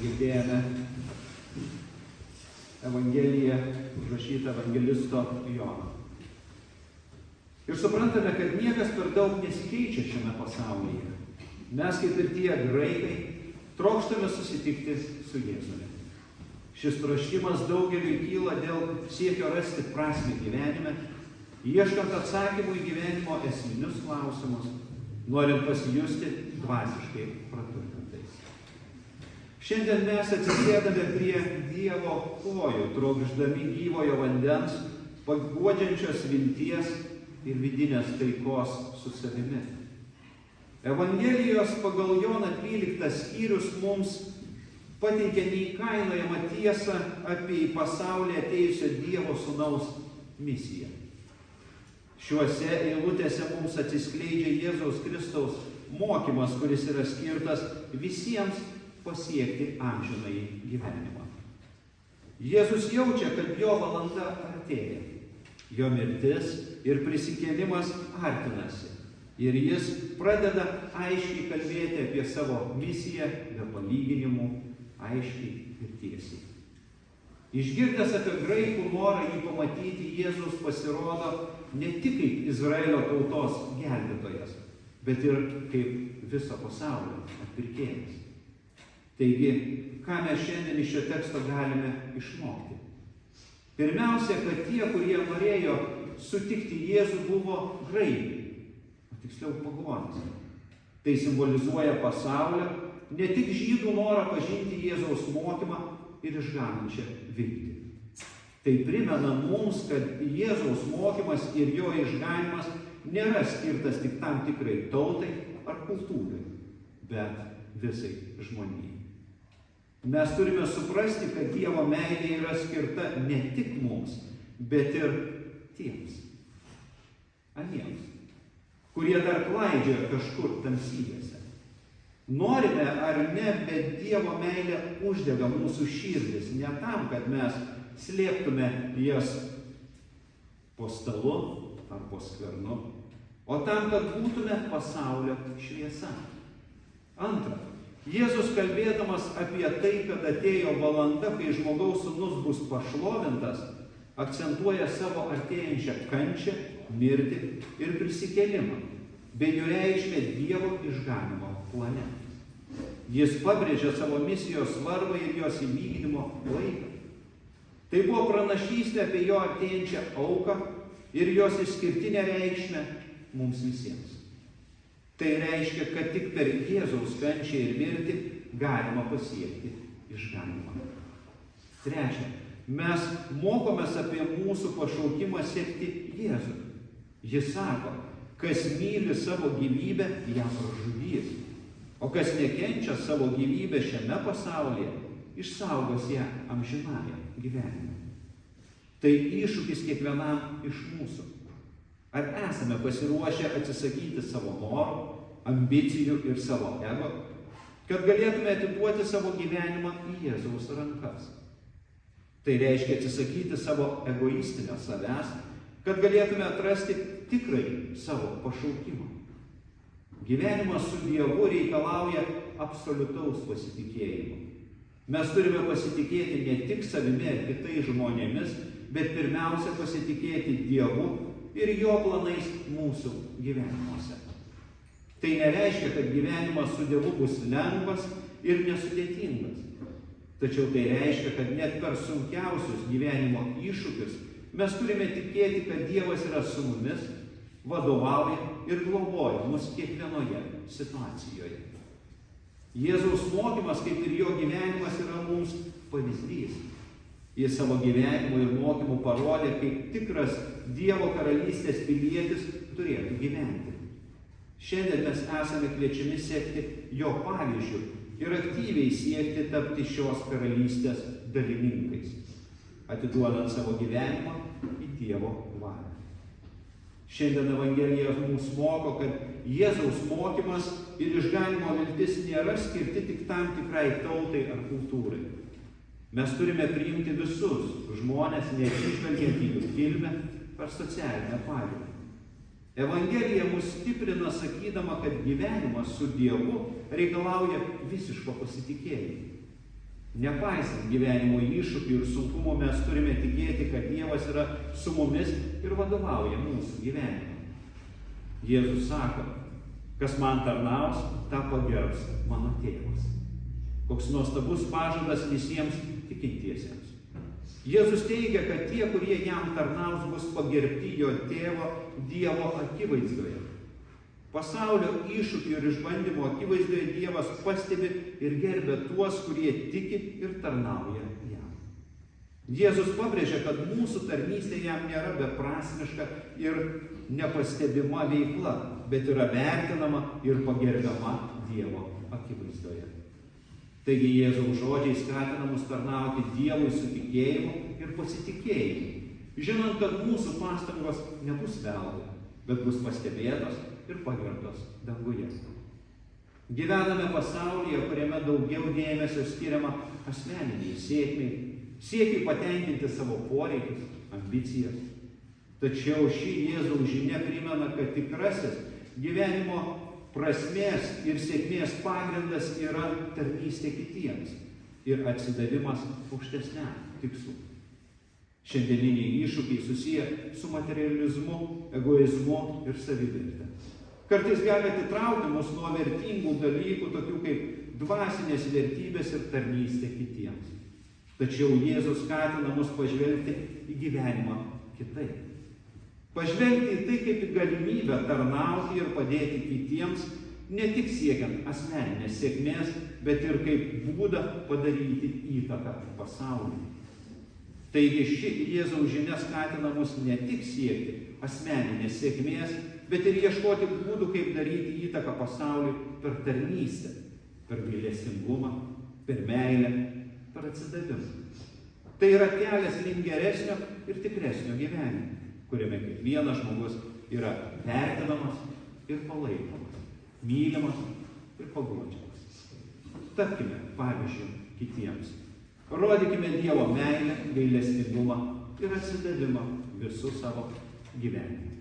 girdėjome Evangeliją užrašytą evangelisto Jono. Ir suprantame, kad niekas per daug nesikeičia šiame pasaulyje. Mes, kaip ir tie graikai, trokštame susitikti su Jėzumi. Šis troškimas daugeliui kyla dėl siekio rasti prasmę gyvenime, ieškant atsakymų į gyvenimo esminius klausimus, norint pasijusti dvasiškai praturtintais. Šiandien mes atsisėdame prie Dievo kojų, trokšdami gyvojo vandens, paguodžiančios vilties ir vidinės taikos su savimi. Evangelijos pagal Joną 12 skyrius mums pateikia neįkainojamą tiesą apie į pasaulį atėjusio Dievo sūnaus misiją. Šiuose eilutėse mums atsiskleidžia Jėzaus Kristaus mokymas, kuris yra skirtas visiems pasiekti amžinąjį gyvenimą. Jėzus jaučia, kad jo valanda artėja. Jo mirtis ir prisikėlimas artinasi. Ir jis pradeda aiškiai kalbėti apie savo misiją be palyginimų, aiškiai ir tiesiai. Išgirdęs apie graikų norą jį pamatyti, Jėzus pasirodo ne tik kaip Izraelio tautos gelbėtojas, bet ir kaip viso pasaulio atpirkėjas. Taigi, ką mes šiandien iš šio teksto galime išmokti? Pirmiausia, kad tie, kurie norėjo sutikti Jėzų, buvo graikai, o tiksliau pagonys. Tai simbolizuoja pasaulio, ne tik žydų norą pažinti Jėzaus mokymą ir išganančią viltį. Tai primena mums, kad Jėzaus mokymas ir jo išganimas nėra skirtas tik tam tikrai tautai ar kultūrai, bet visai žmonijai. Mes turime suprasti, kad Dievo meilė yra skirta ne tik mums, bet ir tiems, aniems, kurie dar klaidžioja kažkur tamsybėse. Norime ar ne, bet Dievo meilė uždega mūsų širdis ne tam, kad mes slėptume jas po stalu ar po skvernu, o tam, kad būtume pasaulio šviesa. Antra, Jėzus kalbėdamas apie tai, kad atėjo valanda, kai žmogaus sūnus bus pašlovintas, akcentuoja savo artėjančią kančią, mirtį ir prisikėlimą, bei jų reikšmę Dievo išganymo plane. Jis pabrėžia savo misijos svarbą ir jos įvykdymo laiką. Tai buvo pranašystė apie jo artėjančią auką ir jos išskirtinę reikšmę mums visiems. Tai reiškia, kad tik per Jėzaus kančią ir mirtį galima pasiekti išganymą. Trečia, mes mokomės apie mūsų pašaukimą sekti Jėzų. Jis sako, kas myli savo gyvybę, ją pražudys, o kas nekenčia savo gyvybę šiame pasaulyje, išsaugos ją amžinąją gyvenime. Tai iššūkis kiekvienam iš mūsų. Ar esame pasiruošę atsisakyti savo norų, ambicijų ir savo ego, kad galėtume atiduoti savo gyvenimą į Jėzaus rankas? Tai reiškia atsisakyti savo egoistinio savęs, kad galėtume atrasti tikrai savo pašaukimą. Gyvenimas su Dievu reikalauja absoliutaus pasitikėjimo. Mes turime pasitikėti ne tik savimi ar kitais žmonėmis, bet pirmiausia pasitikėti Dievu ir jo planais mūsų gyvenimuose. Tai nereiškia, kad gyvenimas su Dievu bus lengvas ir nesudėtingas. Tačiau tai reiškia, kad net per sunkiausius gyvenimo iššūkius mes turime tikėti, kad Dievas yra su mumis, vadovauja ir globoja mus kiekvienoje situacijoje. Jėzaus mokymas, kaip ir jo gyvenimas, yra mums pavyzdys. Jis savo gyvenimu ir mokymu parodė, kaip tikras Dievo karalystės pilietis turėtų gyventi. Šiandien mes esame kviečiami sekti jo pavyzdžiu ir aktyviai siekti tapti šios karalystės dalininkais, atiduodant savo gyvenimą į Dievo valią. Šiandien Evangelija mums moko, kad Jėzaus mokymas ir išganymo viltis nėra skirti tik tam tikrai tautai ar kultūrai. Mes turime priimti visus žmonės, neatsižvelgiant į jų kilmę ar socialinę padėtį. Evangelija mus stiprina sakydama, kad gyvenimas su Dievu reikalauja visiško pasitikėjimo. Nepaisant gyvenimo iššūkių ir sunkumų, mes turime tikėti, kad Dievas yra su mumis ir vadovauja mūsų gyvenimą. Jėzus sako, kas man tarnaus, tą pagerbs mano tėvas. Koks nuostabus pažadas visiems tikintiesiems. Jėzus teigia, kad tie, kurie jam tarnaus, bus pagerbti jo tėvo Dievo akivaizdoje. Pasaulio iššūkių ir išbandymų akivaizdoje Dievas pastebi ir gerbia tuos, kurie tiki ir tarnauja jam. Jėzus pabrėžia, kad mūsų tarnystė jam nėra beprasmiška ir nepastebima veikla, bet yra vertinama ir pagerbiama Dievo akivaizdoje. Taigi Jėzaus žodžiai skatina mus tarnauti Dievui su tikėjimu ir pasitikėjimu, žinant, kad mūsų pastangos nebus veltui, bet bus pastebėtos ir pagerbtos danguje. Gyvename pasaulyje, kuriame daugiau dėmesio skiriama asmeniniai sėkmiai, siekiai patenkinti savo poreikius, ambicijas. Tačiau ši Jėzaus žinia primena, kad tikrasis gyvenimo prasmės ir sėkmės pagrindas yra tarnystė kitiems ir atsidavimas aukštesniam tikslui. Šiandieniniai iššūkiai susiję su materializmu, egoizmu ir saviverte. Kartais gali atitraukti mus nuo vertingų dalykų, tokių kaip dvasinės vertybės ir tarnystė kitiems. Tačiau Jėzus skatina mus pažvelgti į gyvenimą kitaip. Pažvelgti į tai kaip į galimybę tarnauti ir padėti kitiems, ne tik siekiant asmeninės sėkmės, bet ir kaip būdą padaryti įtaką pasauliui. Taigi ši Jėzaus žinia skatina mus ne tik siekti asmeninės sėkmės, bet ir ieškoti būdų, kaip daryti įtaką pasauliui per tarnystę, per gailestingumą, per meilę, per atsidavimą. Tai yra kelias link geresnio ir tikresnio gyvenimo, kuriame kiekvienas žmogus yra vertinamas ir palaikomas, mylimas ir paguodžiamas. Tapkime pavyzdžiu kitiems. Rodykime Dievo meilę, gailestingumą ir atsidavimą visų savo gyvenimų.